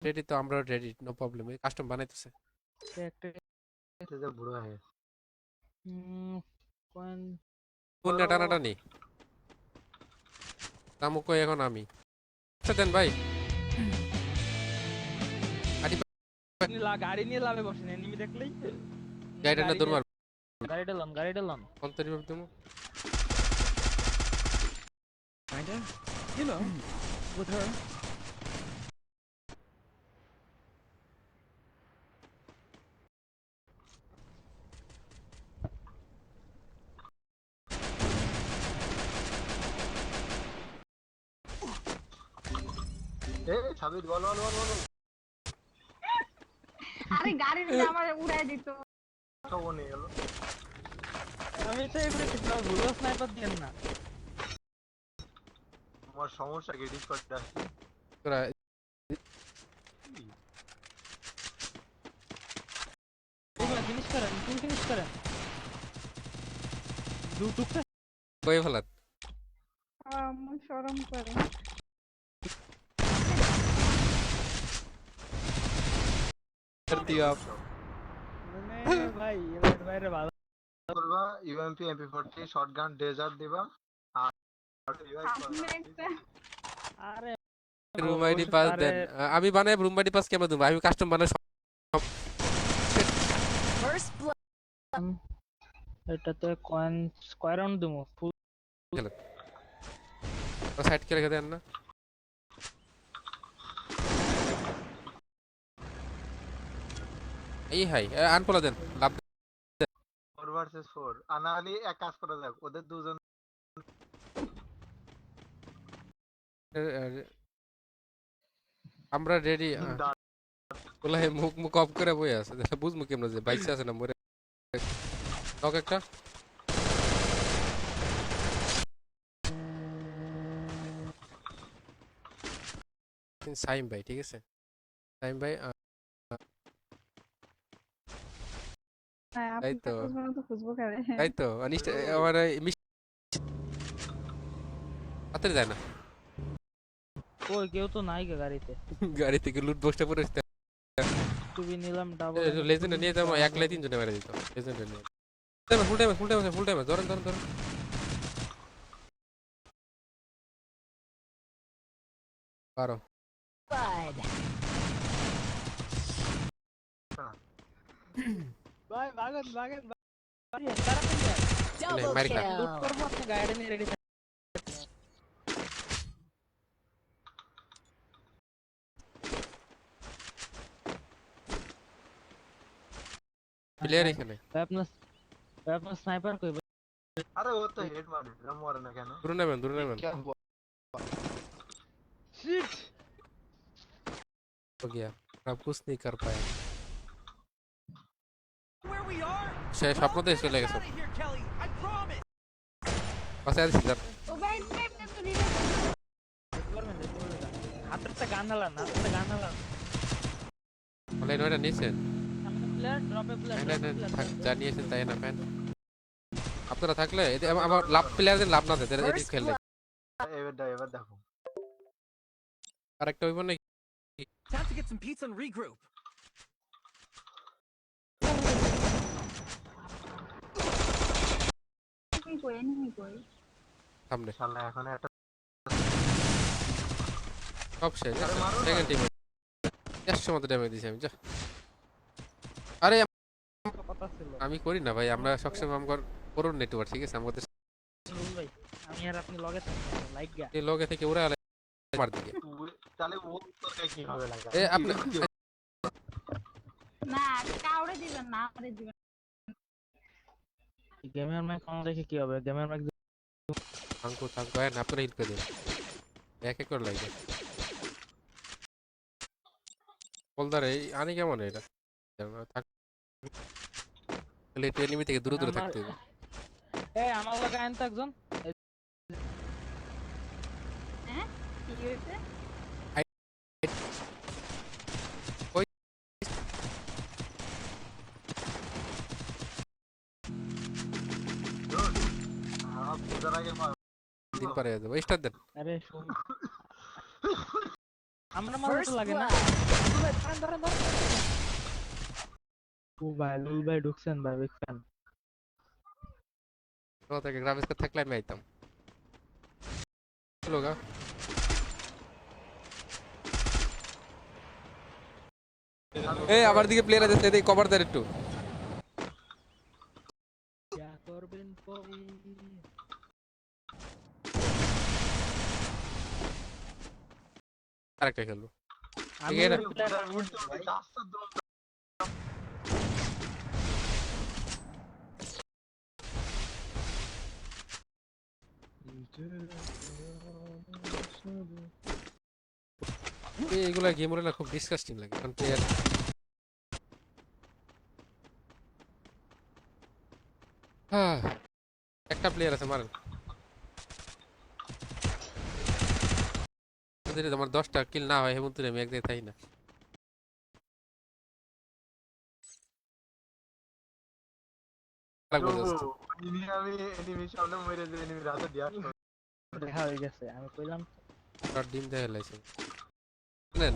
Ready তো, আমরা ready, no problem. এই কাস্টম বানাইতেছে। একটা এটা যা বুড়ো হয়ে কোন কোন টানাটানি তামু কই এখন আমি আচ্ছা দেন ভাই। গাড়ি নিয়ে লাভে বসেন এনিমি দেখলেই গাড়িটা না দৌড় মার। গাড়ি ডালাম অন্তরি ভাব দেবো। Kinda, you know, with her. সাবিত বল বল বল বল আরে গাড়ির আমার উড়াই দিত। সব নিয়ে গেল। আমি তো এবারে ঠিক ভুলো স্নাইপার দেন না আমার সমস্যা কি ডিসকর্ডে আসছে তোরা এগুলা ফিনিশ করেন তুমি ফিনিশ করেন দুটুকটা কই ফেলাত আমার শরম করে। দিও মানে ভাই এর বাইরে ভালো করবা ইউএমপি এমপি40 শটগান ডেজার্ট দিবা আর আপনি একটা আরে রুম আইডি পাস দেন। আমি বানাই রুম আইডি পাস কেমন দেব? আমি কাস্টম বানাই First blood. এটাতে কয়েন স্কয়ার রাউন্ড দেবো ফুল সাইড কে রেখে দেন না। এই হাই আনপলা দেন লাভ 4 ভার্সেস 4 আনালি এক কাজ করা যাক ওদের দুজন আমরা রেডি। বলে মুখ মুখ অফ করে বই আছে, বুঝমু কেমন যে বাইসে আছে না মরে নক একটা। সাইম ভাই ঠিক আছে, সাইম ভাই আপনি তো খুঁজবো তো খুঁজবো কারে। তাই তো অনিষ্ট আমার হাতে যায় না। ওই কেউ তো নাই গাড়িতে গাড়ি থেকে লুট বক্সটা পরে তুমি নিলাম ডাবল লেজেন্ড নিয়ে যাবো, একলাই তিনজনে মেরে দিত। লেজেন্ড নিয়ে full time full time full time ধরেন ধরেন ধরেন পারো। Blood. ভাই ভাগন ভাগন Double America. লুট kill. করবো আপনি গাড়ি নিয়ে রেডি প্লেয়ার এখানে আপনার স্নাইপার কই আরে ও তো হেড মারে মরে না কেন দূরে নেবেন দূরে নেবেন। শিট हो गया, अब कुछ नहीं कर पाया। Where we are? সে স্বপ্ন দেশ চলে গেছে। Out of here, Kelly. I promise. পাশে আছে সিজার। ও ভাই তো নিয়ে করবেন হাতটা গান হালান বলে নয়টা নিছেন সামনে প্লেয়ার ড্রপে প্লেয়ার জানিয়েছেন তাই না ফ্যান আপনারা থাকলে আমার লাভ প্লেয়ারদের লাভ না দেয় এদিক খেললে। এবার দেখো আরেকটা হইব না Time to get some pizza and regroup. Enemy কই সামনে শালা এখন একটা সব শেষ। আরে মারো না। সেকেন্ড টিম 100 মতো ড্যামেজ দিছি আমি। যা আরে কথা ছিল আমি করি না ভাই, আমরা সবসময় আমার পুরো নেটওয়ার্ক ঠিক আছে আমাদের ভাই আমি আর আপনি লগে থাকবেন লাইক গা এই লগে থেকে ওরা মার দিকে। তাহলে ও তোকে কি হবে লাগা এ আপনি না কাউরে দিবেন না আমারে দিবেন। গেমের মাইক অন রেখে কি হবে গেমের মাইক থাঙ্কু থাঙ্কু না আপনারা হিল করে দিন এক এক করে লাগে বলদার এই আনি কেমন এটা থাক তাহলে এনিমি থেকে দূরে দূরে থাকতে হবে। এই আমার লগে আইন তো একজন হ্যাঁ কি হইছে? পূজার আগে দিন পারে যাবো স্টার দেন। আরে শুন আমরা মারলে First তো লাগে না blood. ধরেন ও ভাই লুল ভাই ঢুকছেন ভাই বিগ ফ্যান থেকে গ্রাফিক্স কার্ড থাকলে আমি আইতাম লোগা এই আমার দিকে প্লেয়ার আছে এই কভার দেন একটু क्या করবেন পরে আরেকটা খেলবো আমি ঠিক আছে। রাস্তা দৌড় এইগুলা গেম ওরা খুব ডিসকাস্টিং লাগে কারণ প্লেয়ার একটা প্লেয়ার আছে মারেন যদি তোমার 10টা কিল না হয় হেমন্ত আমি এক জায়গায় থাই না লাগবে just। আমি এনিমি সামনে মরে যে এনিমি রাতে দিয়া দেখা হয়ে গেছে আমি কইলাম আর ডিম দেখে লাইছেন নেন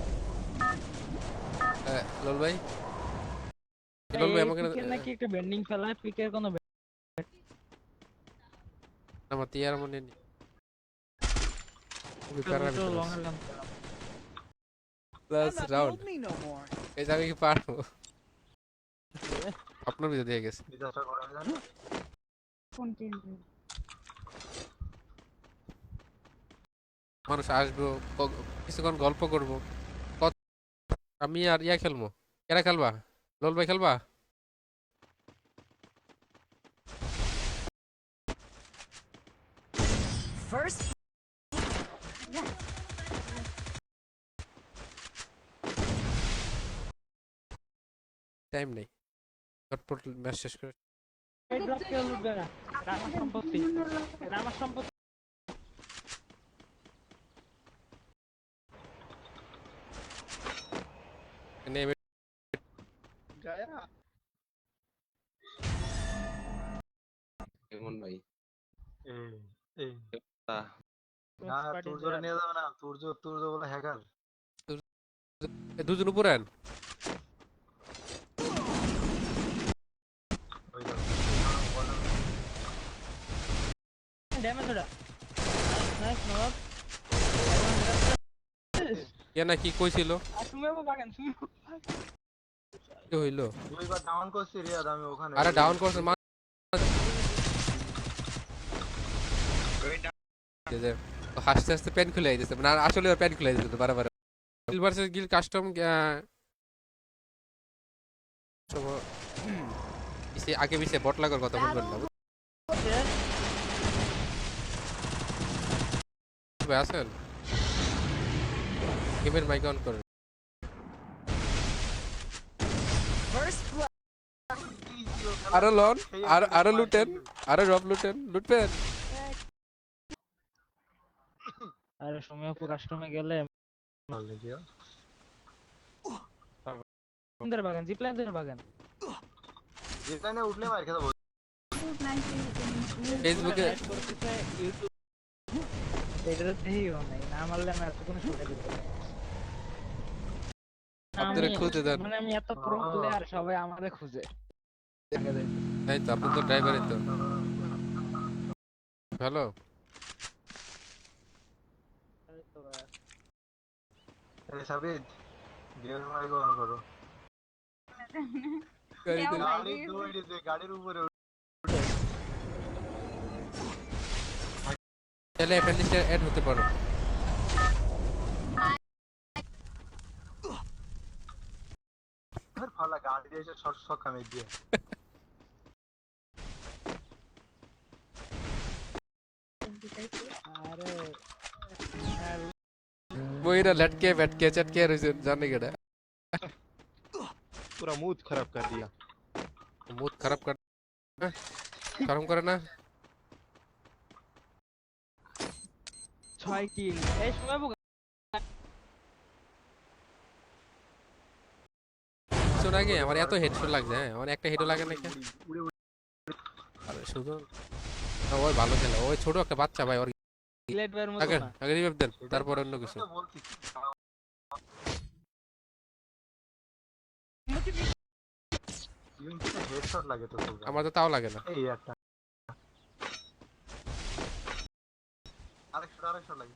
লল ভাই লল ভাই আমাকে পিকের নাকি একটা বেন্ডিং ফেলায় পিকের কোনো আমার তিয়ার মনে নেই খুবই প্যারা long run plus Not round told me no more. এই জায়গায় কি পারবো আপনার ভিতরে দিয়ে গেছে ডিজাস্টার করা যায় কোন টিম মানুষ আসবো কিছুক্ষণ গল্প করবো আমি আর ইয়া খেলবো এরা খেলবা লল ভাই খেলবা First টাইম নেই চটপট ম্যাচ শেষ করে এই ড্রপ কে লুটবে না এটা আমার সম্পত্তি এটা আমার সম্পত্তি নেমে কেমন ভাই এই এই তা না তুর্য নিয়ে যাবে না তুর্য বলে হ্যাকার দুজন উপরে আন ওই দেখো ড্যামেজ ওটা নাইস নবাব কে না কি কইছিল আর তুমি বাগান তুমি কি হইলো দুইবার ডাউন করছি রিয়াদ আমি ওখানে আরে ডাউন করছে হাসতে হাসতে প্যান খুলে যাইতেছে মানে আসলে ওর প্যান খুলে যাইতেছে বারবার গিল ভার্সেস গিল কাস্টম আগে পিছে বট লাগার কথা বলবেন না ভাই আসেন গেমের মাইক অন করেন first blood. আরো লন আরো লুটেন আরো রব লুটবেন আরে সময় পুরো কাস্টমে গেলে সুন্দর বাগান জিপ্লাইনের বাগান যেখানে উঠলে মার খেতে বল ফেসবুকে এটা দেখিও নাই না মারলে আমি এতক্ষণ শুনে দিত আপনারা খুঁজে দেন মানে আমি এত প্রো প্লেয়ার সবাই আমারে খুঁজে এই তো আপনি তো ড্রাইভারই তো হ্যালো আরে সাবিদ গেম মাইক অন করো গাড়ি দৌড়ে যে গাড়ির উপরে তাহলে অ্যাপেন্ডিক্সে অ্যাড হতে পারো ফালা গাড়ি দিয়ে এসে শর্ট শক কামে দিয়ে আরে বইরা লটকে बैठके चटके रहिছে জানে কেডা पूरा मूड खराब कर दिया মুড খারাপ কর শরম করে না 6 কিল এই সময় শোনা আগে আমার এত হেডশট লাগছে হ্যাঁ আমার একটা হেডও লাগে না কেন আরে শুধু ওই ভালো খেলে ওই ছোট একটা বাচ্চা ভাই ওর গ্লেড ভাইয়ের মতো আগে না আগে রিভাইভ দেন তারপর অন্য কিছু বলছি ইউএমপিতে হেডশট লাগে তো খুব। আমার তো তাও লাগে না। এই একটা আরেকশো লাগে।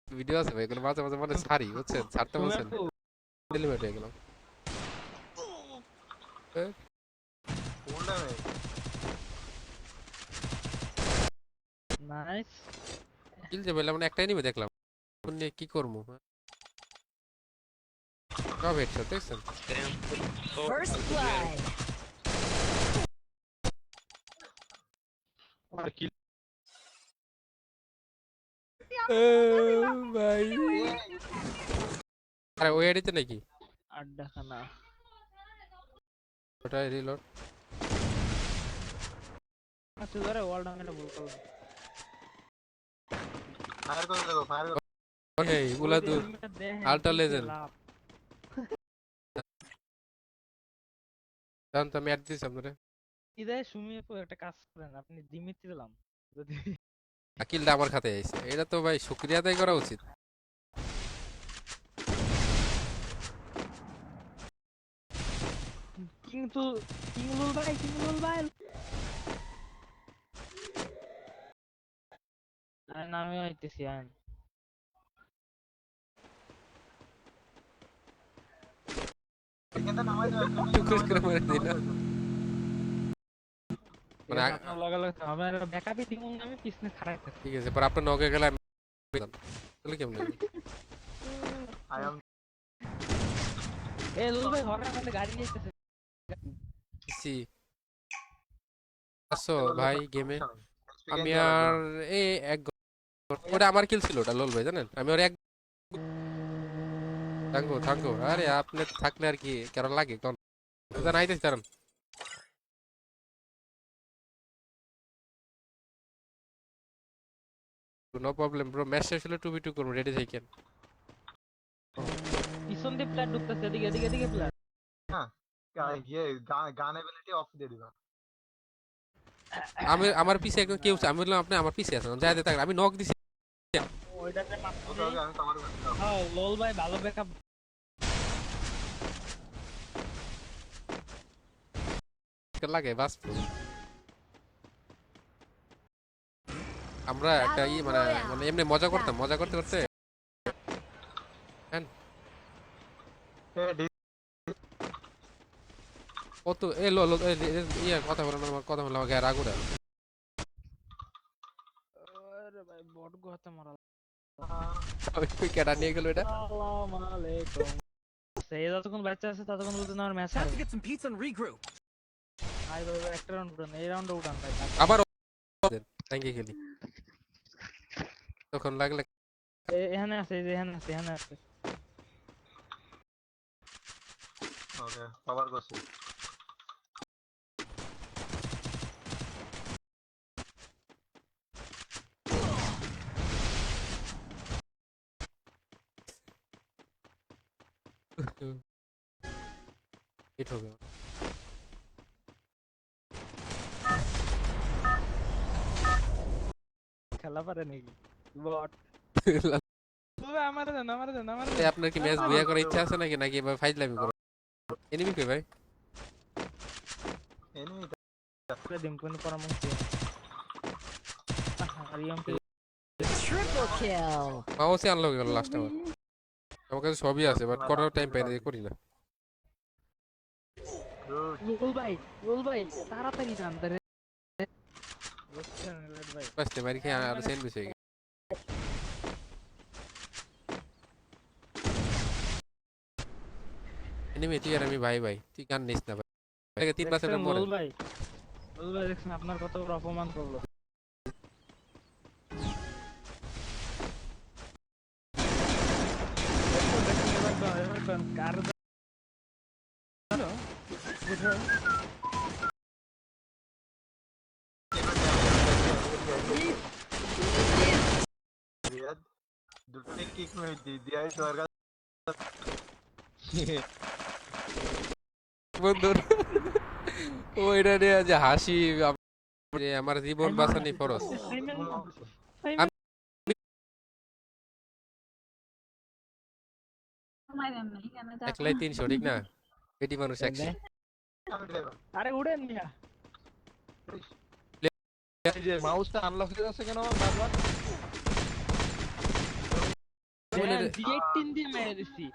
ভিডিও আছে ভাই, এগুলো মাঝে মাঝে মনে ছাড়ি, বুঝছেন? ছাড়তে তুমি বলছেন আপু, লিমিট হয়ে গেলাম। কোন ড্যামেজ? নাইস। কিল যে বললাম, একটা এনিমি দেখলাম, এখন নিয়ে কি করবো? সব হেডশট দেখছেন? First blood. ভাই আরে ওই এডিতে নাকি আড্ডাখানা। ওটা রিলোড। আচ্ছা ধরে ওয়াল ডাউনটা ভুল করলাম। ফায়ার করে দেখো, ফায়ার করে। এই গুলা তো আল্ট্রা লেজেন্ড। জান তো আমি অ্যাড দিছি আপনারে। ইদায় সুমি আপু একটা কাজ করেন, আপনি দিমিত্রি দিলাম যদি আকিলটা আমার খাতে আইছে, এটা তো ভাই শুকরিয়া আদায় করা উচিত। কিন্তু কিংলুল ভাই আমি আইতেছি আইন। এখানটা নামাই দাও, টুকুস করে মেরে দিল। মানে আপনার লগে লগে আমার ব্যাকআপই দিমু না, আমি পিছনে খাড়াই থাকি। ঠিক আছে, পর আপনার নগে গেলে আমি তাহলে কেমন হবে? আই এম এ লুল ভাই ঘরে আমাদের গাড়ি নিতেছে। সি আসো ভাই গেমে। আমি আর এই এক ওটা আমার কিল ছিল, ওটা লোল ভাই জানেন। আমি ওর এক থাঙ্গো আরে আপনি থাকলে আর কি কেন লাগে কোন ওটা নাইতেছি কারণ নো প্রবলেম ব্রো। ম্যাচ শেষ হলে 2v2 করব, রেডি থাকেন। পিছন দিয়ে প্লেয়ার ঢুকতেছে, এদিকে প্লেয়ার। গিয়ে গান এবিলিটি অফ দিয়ে দিবা। আমি আমার পিছে একদম কেউ আমি বললাম আপনি আমার পিছে আছেন, যাইতে থাকলে আমি নক দিছি। ওইটাতে মারতে ওকে ওকে, আমি কভার করছি। দাও। হ্যাঁ লোল ভাই ভালো ব্যাকআপ। লাগে বাস। আমরা একটা মানে মানে এমনি মজা করতাম, মজা করতে করতে এ ডি কত এ লো লো ইয়া কথা বলেন, আমার কথা বললাম গায়ে রাগ উঠে। আরে ভাই বট গোহাতে মারা। ওই কেডা নিয়ে গেল এটা? আসসালামু আলাইকুম। সেই যতক্ষণ বাচ্চা আছে ততক্ষণ বলতে না আমার ম্যাচ Time আছে। to get some pizza and regroup. ভাই ভাই একটা রাউন্ড উঠান, এই রাউন্ডে উঠান ভাই। আবার থ্যাঙ্কি খেলি তখন লাগলে এখানে আছে, এই যে এখানে আছে। ওকে কভার করছি। হিট হবে। খেলা পারে নাকি বট? আমারে দেন। আপনার কি ম্যাচ বুয়া করার ইচ্ছা আছে নাকি, নাকি এবার ফাইজলামি করো? এনিমি কই ভাই? এনিমি করে দিম কোন পরামর্শ। আর ইএমপি Triple kill. মাউসে আনলক গেল লাস্ট আমার। আমার কাছে সবই আছে বাট করার টাইম পাই না, করি না। গুড। রুল ভাই তাড়াতাড়ি যান তারে। বুঝছেন ভাই? বাসতে মারি খেয়ে আর সেন্ড মিশে গেছে। এনিমি তুই আর আমি ভাই তুই গান নিস না ভাই। এটাকে 3% মরে। রুল ভাই দেখছেন আপনার কত বড় অপমান করলো। কার রিয়াদ দুটো কিক মেরে দিদি আই তোর কাছে। বন্ধুর ওইটা নিয়ে যে হাসি যে আমার জীবন বাঁচানি ফরজ। সময় দেন নাই কেন? একলাই 300 ঠিক না? পেটি মানুষ একশো আমি ড্রাইভার আরে উড়েন মিয়া এই যে মাউসটা আনলক হয়ে যাচ্ছে কেন আমার বারবার? D18 দিয়ে মেরে দিছি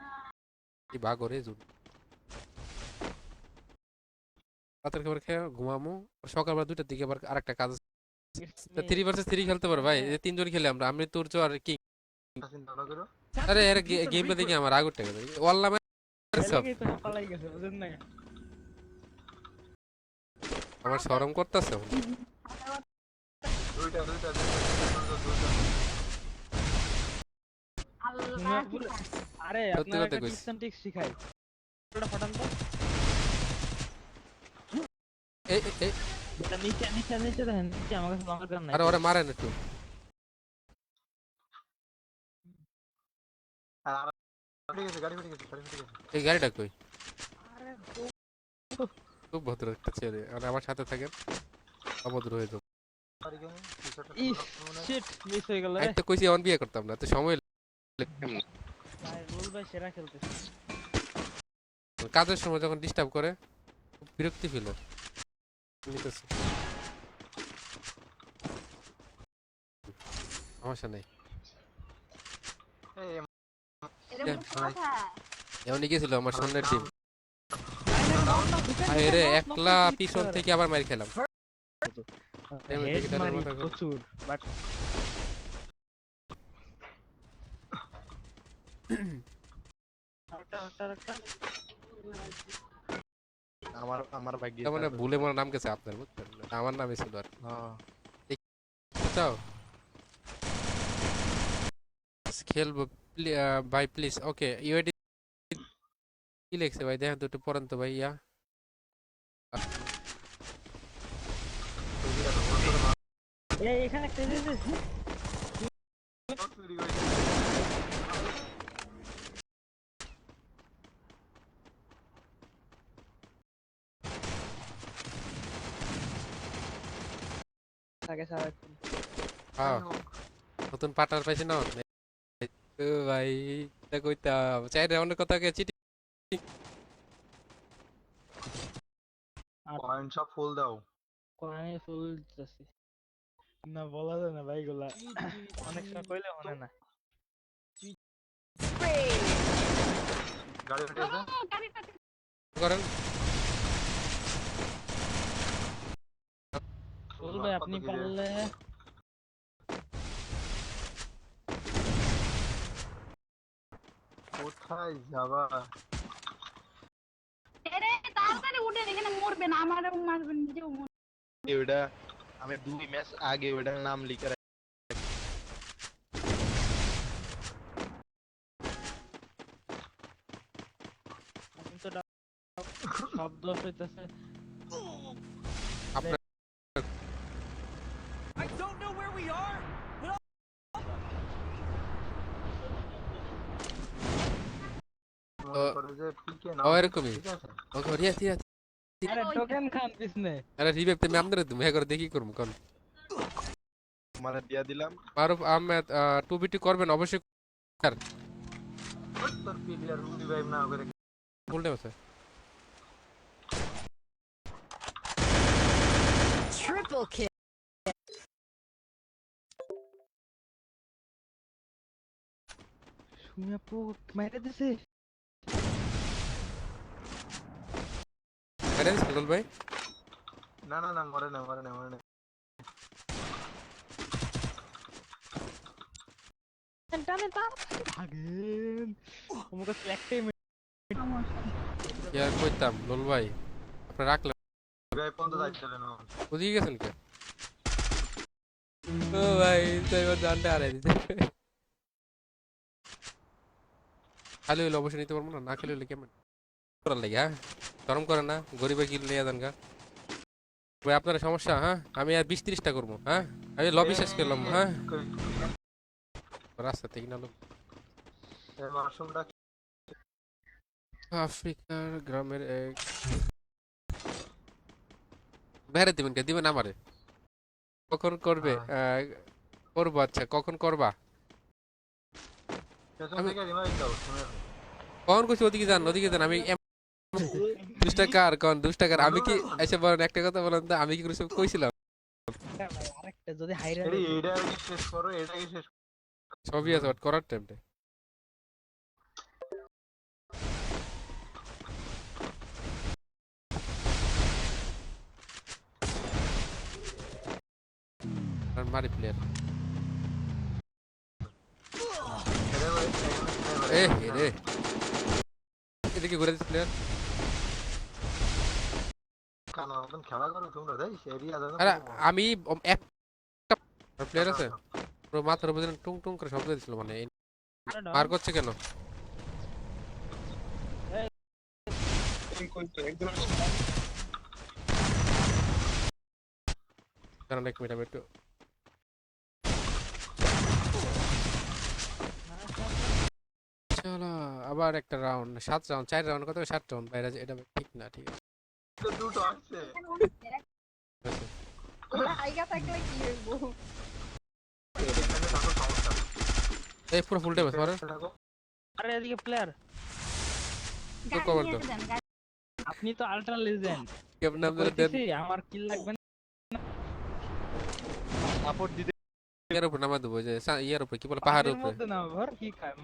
কি বাঘ ওরে জুন রাতের খাবার খেয়ে ঘুমামো সকালবেলা 2টার দিকে আবার আরেকটা কাজ 3 ভার্সেস 3 খেলতে পারো ভাই এই যে তিনজন খেলে আমরা আমি তোর চো আর কি চিন্তা না করো আরে এর গেমটা দেখি আমার আগুন টাকা ওয়াল্লাহ সব এলাকায় তো পালাই গেছে বুঝেন না আমার শরম করতেছে দুইটা আল্লাহ আরে সত্যি আপনার কথা একটা কইছি। টিপস এন্ড ট্রিক্স শিখাই ওটা ফাটান তো এই এটা নিচে দেখেন নিচে আমার কাছে লঙ্কার গান নাই আরে ওরে মারেন একটু আর গাড়ি ফেটে গেছে এই গাড়িটা কই খুব ভদ্র একটা ছেলে আর আমার সাথে থাকেন অভদ্র হয়ে যাও ইস শিট মিস হয়ে গেল রে আমি তো কইছি অন বিয়ে করতাম না তো সময় ভাই রুল ভাই সেরা খেলতেছে কাজের সময় যখন ডিস্টার্ব করে খুব বিরক্তি ফিল হয় নিতেছি সমস্যা নেই এমনই গেছিল আমার সামনের টিম আরে একলা পিছন থেকে আবার মার খেলাম এমনি হেড থেকে তাদের মারি মাথা ঘুরে। প্রচুর বাট আমার ভাগ্যে তার মানে ভুলে মনে নাম গেছে আপনার বুঝছেন আমার নামে ছিল আর হ্যাঁ চাও খেলবো ভাই প্লিজ ওকে ইউআইডি কি লিখছে ভাই দেখেন তো একটু পড়ান তো ভাই ইয়া এই এখানে একটা আগে সারাক্ষণ হ্যাঁ নতুন পার্টনার পাইছি না ও ভাই এটা কইতাম চাই রাউন্ডের কথা কে চিঠি পয়েন্ট সব ফুল দাও কোরআনে ফুল দিতেছি না বলা যায় না ভাই গুলা অনেক সময় কইলে মনে না গাড়ি ফেটে গেছে করেন ফুল ভাই আপনি পারলে কোথায় যাবা এরে তাড়াতাড়ি উঠেন এখানে মরবেন আমারও মারবেন নিজেও মরবেন ওটা আমি 2 ম্যাচ আগে ওটার নাম লিখে এখন তো শব্দ হইতেছে আপনার I don't know where we are. মনে করো যে পিকে না ও এরকমই ঠিক আছে ওকে রিয়া রিয়া আরে টোকেন খান পিছনে আরে রিভাইভ তুমি আমদারে তুমি হ্যাঁ করে দেখি করুম কোন মানে দিয়া দিলাম মারুফ আহমেদ 2v2 করবেন অবশ্যই তোর প্লেয়ার রিভাইভ না করে বলতে আছে Triple kill. শুনে পো মেরে দিছে আরে সুন্দর ভাই না মরে না টানে তা আগেন আমাকে একটাই ইয়ার কইতাম লোল ভাই আপনি রাখলেন রিভাইভ পর্যন্ত যাইছিলেন না বুঝিয়ে গেছেন কে ও ভাই তাই ওর জানতে আরে দিতে খালি হইলে অবশ্যই নিতে পারবো না না খেলে হইলে কেমন করার লাগে হ্যাঁ গরম করে না গরিবের কিল নিয়ে যান গা ভাই আপনার সমস্যা হ্যাঁ আমি আর 20-30টা করবো হ্যাঁ আমি লবি শেষ করলাম হ্যাঁ রাস্তা থেকে না লোক এই মাশরুমটা আফ্রিকার গ্রামের এক বেড়ে দিবেন কে দিবেন আমারে কখন করবে করবো আচ্ছা কখন করবা পেছন থেকে রিভাইভ দাও শুনে কখন করছি ওদিকে যান আমি দুষ্টাকার কোন দুষ্টাকার আমি কি এসে বলেন একটা কথা বলেন তো আমি কি করে সব কইছিলাম ভাই আরেকটা যদি হাইরা এটা আগে শেষ করো, এটা আগে শেষ করো। সবই আছে বাট করার টাইমটা আর মারি প্লেয়ার এটা বলে, এ রে এদিকে ঘুরে দিস প্লেয়ার কানা মতন খেলা করো তোমরা, তাই এরিয়া দাও। আরে আমি একটা প্লেয়ার আছে পুরো মাথার উপর দিয়ে টুং টুং করে শব্দ দিছিল মানে মার করছে কেন কারণ এক মিনিট আমি একটু চলো আবার একটা রাউন্ড 7 রাউন্ড 4 রাউন্ড কত 7 রাউন্ড বাইরে এটা ঠিক না ঠিক আছে তো দুটো আসছে। আইগা থাকলে কি হইব? এখানে থাকো সমস্যা। এই পুরো ফুল টাইম আছে মারো থাকো। আরে এদিকে প্লেয়ার তো কভার দাও আপনি তো আল্ট্রা লেজেন্ড কেমন নাম ধরে দেন আমার কিল লাগবে না সাপোর্ট দিতে ইয়ার উপর নামা দেবো যে ইয়ার উপরে কি বলে পাহাড়ের উপরে মধ্যে না ভর কি খায়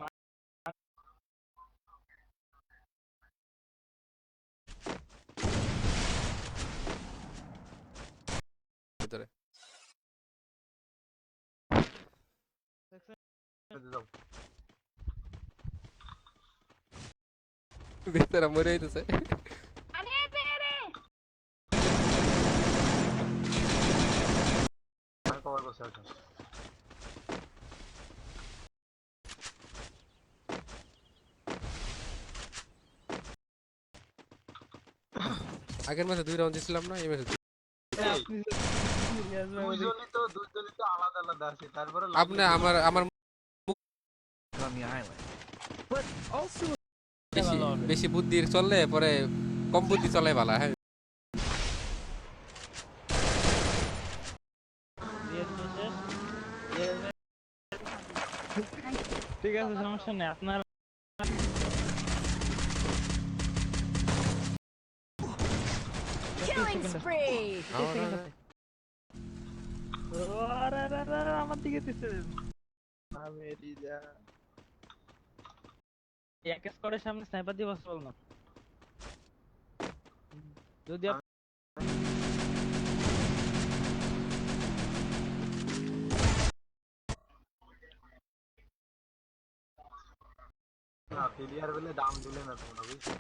ভিতরে দাও। ভিতরে মরে যাইতেছে আরে বেরে আমি কভার করছি এখন। আগের ম্যাচে 2 রাউন্ড দিছিলাম না এই ম্যাচে দুইজনই তো আলাদা আলাদা আছে, তারপরে আপনি আমার on the island. But also বেশি বেশি বুদ্ধির চললে পরে কম বুদ্ধি চলে ভালো হ্যাঁ ঠিক আছে সমস্যা নেই আপনার Killing spree. আমার দিকে দিচ্ছে এক স্কোরের সামনে স্নাইপার দিয়ে বসে বল না যদি না প্লেয়ার বলে দাম দিলে না তোমরা, বুঝছো?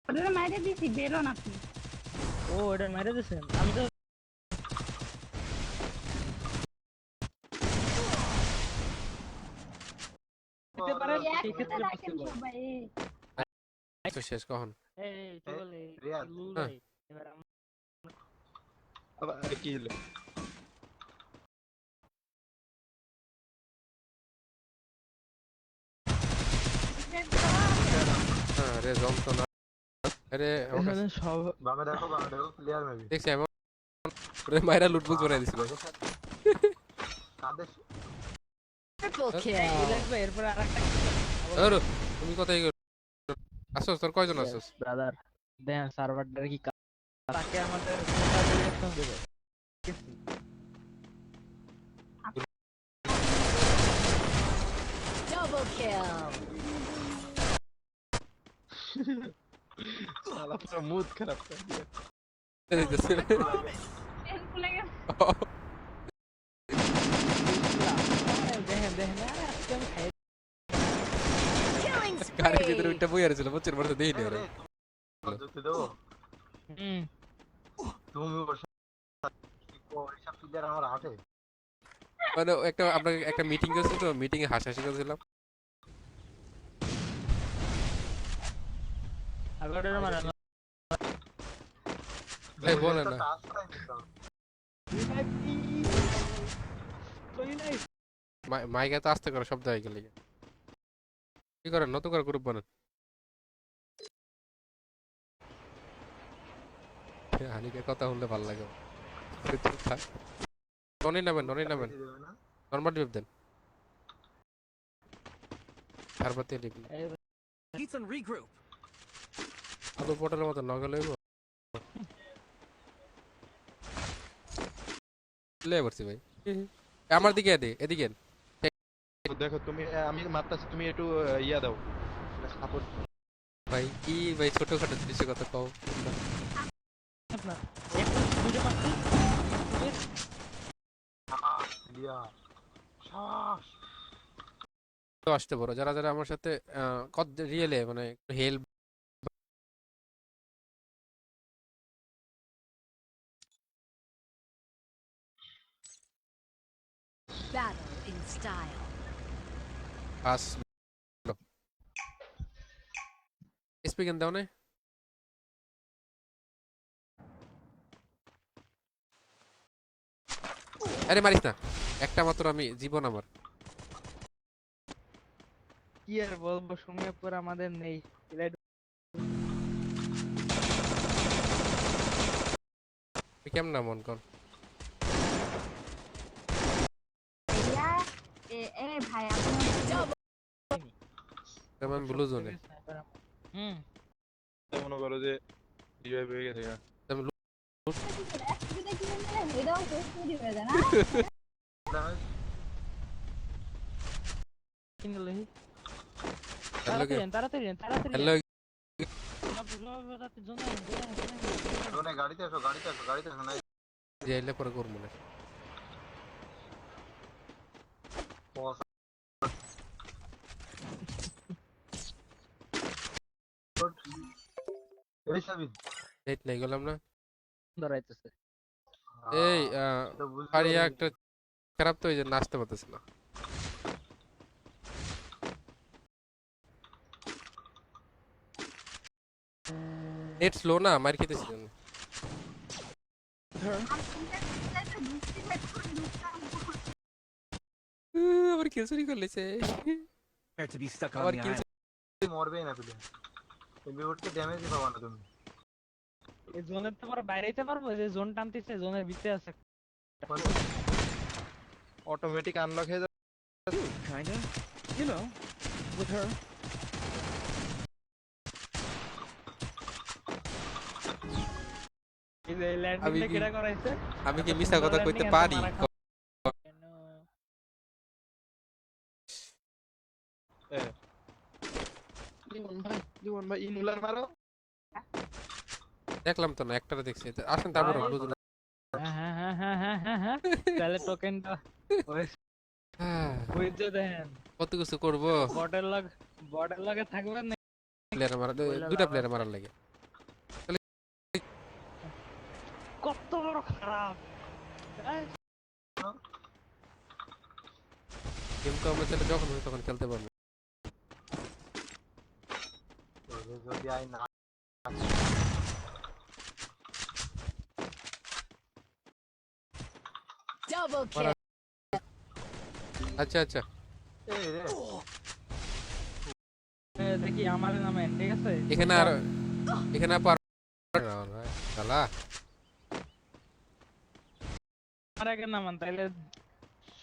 ওদের মাইরে দিছি বেরো না আপনি ও এটা মেরে দিয়েছেন আমি তো দিতে পারে সেই ক্ষেত্রে রাখেন possible। সবাই তো শেষ কখন এই চলে রিয়াদ। লুলাই এবার আবার কি হলো হ্যাঁ রে যন্ত্রণা আরে আমার কাছে- এখানে সব বামে দেখো প্লেয়ার মেবি দেখছি এমন রে মাইরা লুটবুট বানাই দিছিল কাদের Triple এই kill. লাগবে এরপর আরেকটা আরে তুমি কোথায় গেল আসোস তোর কয়জন আসোস ব্রাদার দেন সার্ভারটার কি তাকে আমাদের ডিরেকশন দেবে Double kill. শালা পুরো মুড খারাপ করে দিয়ে দেখতেছি তেল খুলে গেছে দেখেন দেখেন আজকে আমি খাই Killing গাড়ির ভিতরে spree. ওইটা বই আছে বুঝছেন মনে দেই নি ওরে যুক্তি দেবো হুম তুমি ওর সব প্লেয়ার আমার হাতে মানে একটা আপনাকে একটা মিটিং করছিল তো মিটিং এ হাসাহাসি করছিলাম আগের মানে এই বলেন না মাইকে তো আস্তে করে শব্দ হয়ে গেল কি করেন নতুন করে গ্রুপ বানান হানিকে কথা শুনলে ভালো লাগে ননি নামেন নর্মাল ডিপ দেন হারবাতে লিখলি এই Ethan, regroup. আলু পটলের মতো নগল হইব লে বসছি ভাই আমার দিকে দে এদিকে আন। দেখো তুমি আমি মারতাছি, তুমি একটু ইয়া দাও, সাপোর্ট। ভাই কি ভাই ছোটখাটো জিনিসের কথা কও আপনার একটু বুঝে পাচ্ছি দিয়া শ্বাস তো আসতে পারো যারা যারা আমার সাথে কত রিয়েলে মানে help Battle in style. Pass speaking দাও না আরে মারিস না একটা মাত্র আমি জীবন আমার কি আর বলবো, সময় পর আমাদের নেই। কেমন না মন কর ইয়া, এ ভাই আপনার আমি ব্লু জোনে হুম মনে করো যে রিভাইভ হয়ে গেছে গা। একসাথে কি হয়ে এটাও তো চুরি হয়ে যায় না কিনে লই হ্যালো তাড়াতাড়ি তাড়াতাড়ি হ্যালো জোনে গাড়িতে আসো না যাইলে পরে করবো না বস এই সাবিন এইট নাই গেলাম না ধরাইতেছে। এই তো বুঝতে আরিয়া পারিনি। একটা খারাপ তো ওই যে নাচতে পারতেছে না নেট স্লো না মার খেতেছি জন্য আবার কিল চুরি করলেছে Prepare to be stuck on আবার the কিল island. মরবেই না প্লেয়ার তুমি উঠতে ড্যামেজই পাবা না তুমি এই জোনের তো আমরা বাইরেইতে পারবো, যে জোন টানতেছে জোনের ভিতরে আছে। অটোমেটিক আনলক হয়ে যাবে। Kinda. You know, with her. এই যে ল্যান্ডিংটা আমি কি- কেডা করাইছে? আমি কি এত মিছা সুন্দর কথা কইতে landing, এত পারি মারা খাওয়া। কেন? জীবন ভাই ইনহেলার মারো। দেখলাম তো না একটারে দেখছি আসেন তারপর ভাই। বুঝুন হ্যাঁ। তাহলে টোকেনটা বুঝতে দেন। কত কিছু করবো বটের লগে থাকবেন না। প্লেয়ার মারা বইলা দুটা লাভ প্লেয়ার আছে। মারার লাগে কত বড় খারাপ। এই, গেম তো আমরা তাহলে যখন হবে তখন খেলতে পারবো যদি আই না Double kill. আচ্ছা আচ্ছা এই রে দেখি আমার নামে ঠিক আছে। এখানে আর পার শালা আমার আগে নামান, তাইলে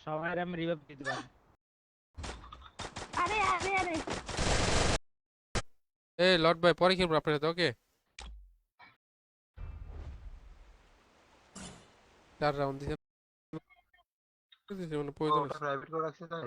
সবাই আমি রিভাইভ দিতে পারি। আরে আরে আরে এই লর্ড ভাই পরে খেলবো আপনার সাথে ওকে 4 রাউন্ড দিছেন মানে প্রয়োজন প্রাইভেট করে রাখছে তাই